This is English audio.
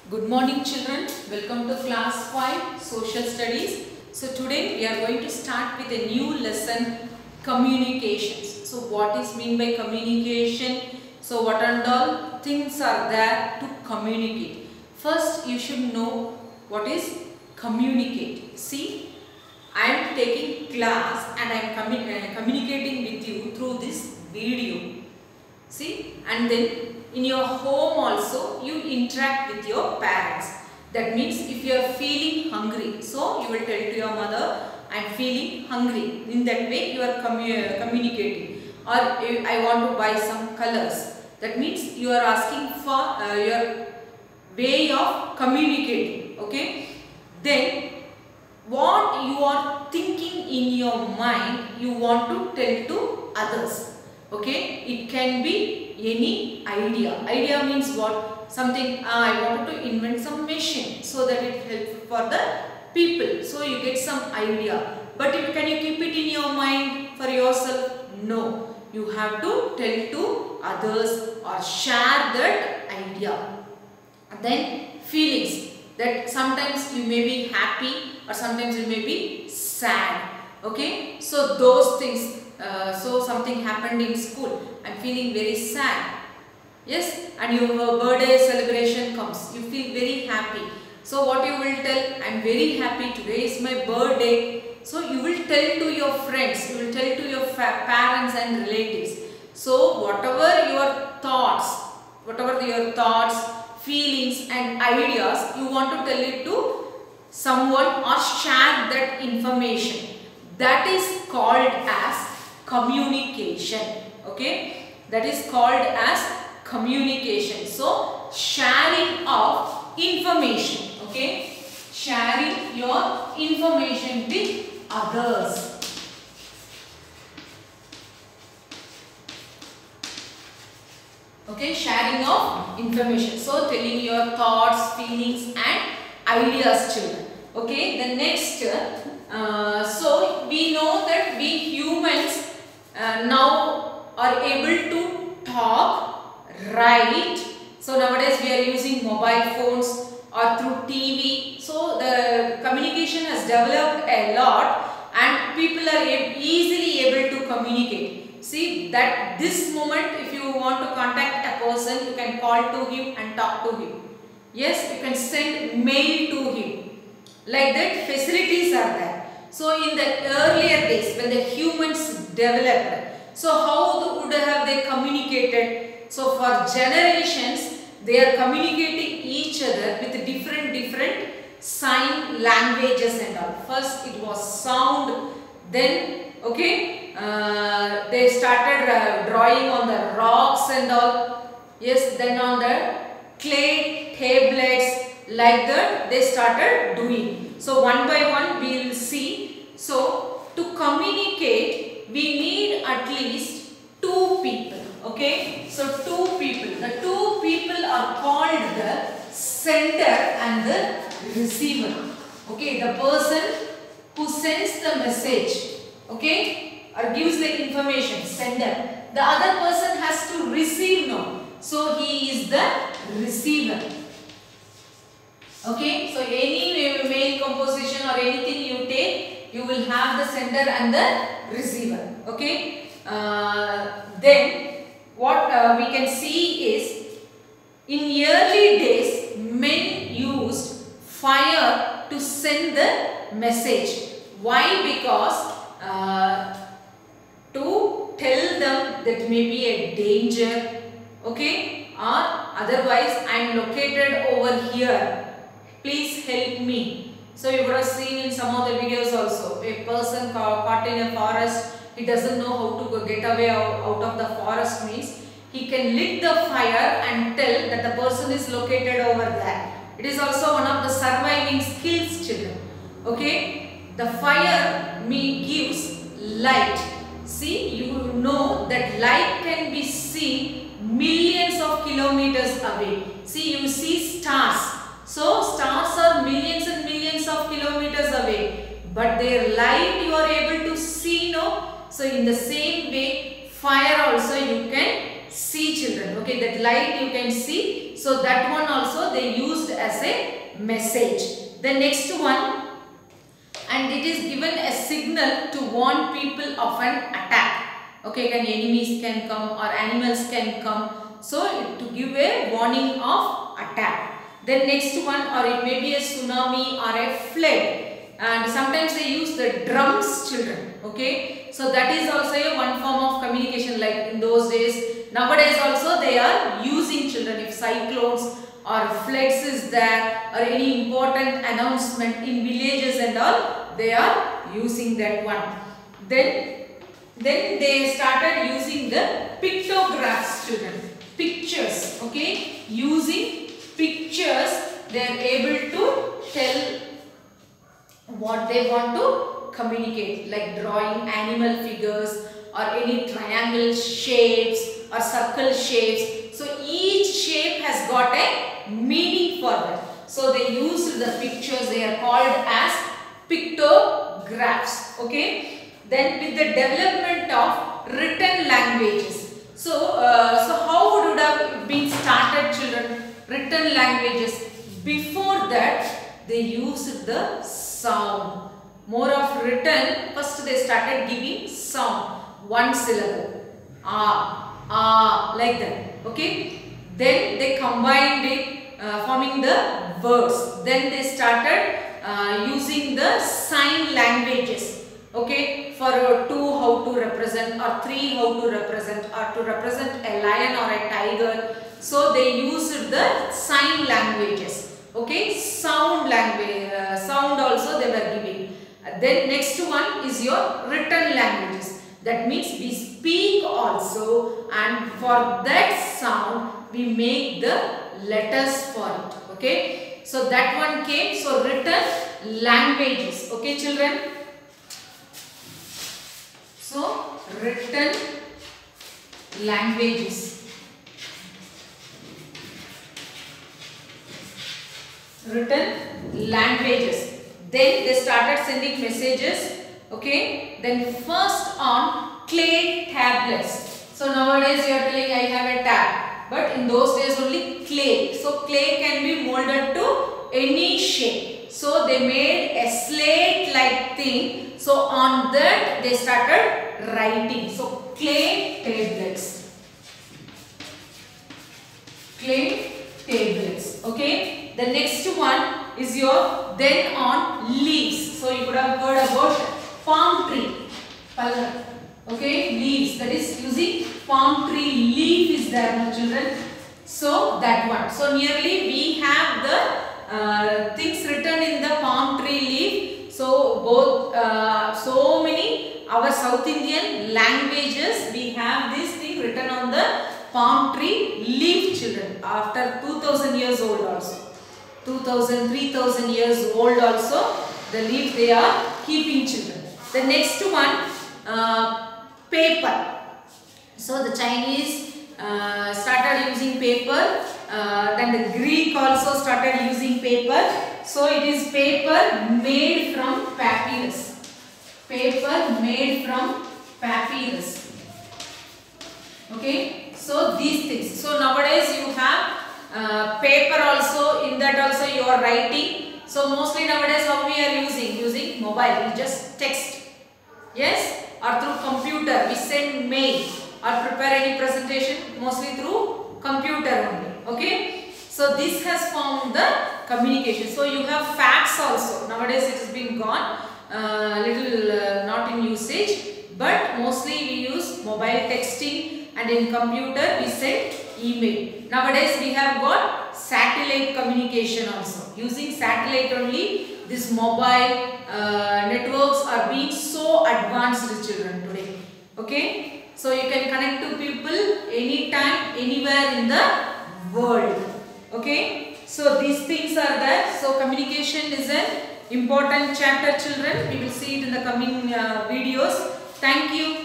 Good morning children, welcome to class 5 social studies. So today we are going to start with a new lesson, communications. So what is mean by communication? So what and all things are there to communicate? First you should know what is communicate. See, I am taking class and I am communicating with you through this video. See, and then in your home also you interact with your parents. That means if you are feeling hungry, so you will tell to your mother, I am feeling hungry. In that way you are communicating. Or I want to buy some colors. That means you are asking for your way of communicating. Okay. Then what you are thinking in your mind, you want to tell to others. Okay, it can be any idea. Idea means what? Something, I wanted to invent some machine so that it helps for the people. So you get some idea. But can you keep it in your mind for yourself? No. You have to tell to others or share that idea. And then feelings. That sometimes you may be happy or sometimes you may be sad. Okay. So those things. So something happened in school, I am feeling very sad. Yes, and your birthday celebration comes, you feel very happy. So what you will tell? I am very happy, today is my birthday. So you will tell to your friends, you will tell to your parents and relatives. So whatever your thoughts, feelings and ideas, you want to tell it to someone or share that information. That is called as communication. Okay, that is called as communication. So sharing of information. Okay, sharing your information with others. Okay, sharing of information. So telling your thoughts, feelings and ideas, children. Okay, the next so we know that we humans now are able to talk, write. So nowadays we are using mobile phones or through TV. So the communication has developed a lot and people are easily able to communicate. See that this moment if you want to contact a person, you can call to him and talk to him. Yes, you can send mail to him. Like that facilities are there. So in the earlier days when the humans developed, so how would have they communicated? So for generations they are communicating each other with different sign languages and all. First it was sound, then okay, they started drawing on the rocks and all. Yes, then on the clay tablets, like that they started doing. So one by one we will see. So to communicate we need at least two people. Okay, so two people. The two people are called the sender and the receiver. Okay, the person who sends the message, okay, or gives the information, sender. The other person has to receive now. So he is the receiver. Okay, so any mail composition or anything you take, you will have the sender and the receiver. Okay, then what we can see is in early days men used fire to send the message. Why? Because to tell them that may be a danger, okay, or otherwise I am located over here, please help me. So you would have seen in some of the videos also, a person caught in a forest, he doesn't know how to get away out of the forest means, he can lit the fire and tell that the person is located over there. It is also one of the surviving skills, children. Okay, the fire gives light. See, you know that light can be seen millions of kilometers away. See, you see stars. So stars are millions and millions of kilometers away, but their light you are able to see, no? So in the same way, fire also you can see, children. Okay, that light you can see. So that one also they used as a message. The next one, and it is given a signal to warn people of an attack. Okay, enemies can come or animals can come. So to give a warning of attack. Then next one, or it may be a tsunami or a flood. And sometimes they use the drums, children. Okay, so that is also a one form of communication, like in those days. Nowadays also they are using, children, if cyclones or floods is there or any important announcement in villages and all, they are using that one. Then they started using the pictographs, children. Pictures. Okay, using pictures they are able to tell what they want to communicate, like drawing animal figures or any triangle shapes or circle shapes. So each shape has got a meaning for them. So they used the pictures, they are called as pictographs. Okay. Then with the development of written languages. So how would have been started, children? Written languages. Before that they used the sound. More of written, first they started giving sound. One syllable. Like that. Okay. Then they combined it, forming the words. Then they started using the sign languages. Okay, for 2 how to represent, or 3 how to represent, or to represent a lion or a tiger. So they used the sign languages. Okay, sound language, sound also they were giving. Then next one is your written languages. That means we speak also, and for that sound we make the letters for it. Okay, so that one came. So written languages. Okay, children. So written languages. Written languages. Then they started sending messages. Okay. Then first on clay tablets. So nowadays you are telling I have a tab, but in those days only clay. So clay can be molded to any shape. So they made a slate like thing. So on that they started writing. So clay tablets. Clay tablets. Okay. The next one is your then on leaves. So you could have heard about palm tree. Okay, leaves, that is using palm tree leaf is there, no children. So that one. So nearly we have the things written in the palm tree leaf. So both so many our South Indian languages we have this thing written on the palm tree leaf, children. After 2000 years old also. 2000, 3000 years old also, the leaf they are keeping, children. The next one, paper. So the Chinese started using paper, then the Greek also started using paper. So it is paper made from papyrus. Paper made from papyrus. Okay, so these things. So nowadays you have paper also, in that also you are writing. So mostly nowadays how we are using mobile, we just text. Yes, or through computer we send mail or prepare any presentation mostly through computer only. Okay, so this has formed the communication. So you have fax also. Nowadays it has been gone, little not in usage, but mostly we use mobile texting, and in computer we send email. Nowadays we have got satellite communication also. Using satellite only, this mobile networks are being so advanced, children, today. Okay, so you can connect to people anytime, anywhere in the world. Okay, so these things are there. So communication is an important chapter, children. We will see it in the coming videos. Thank you.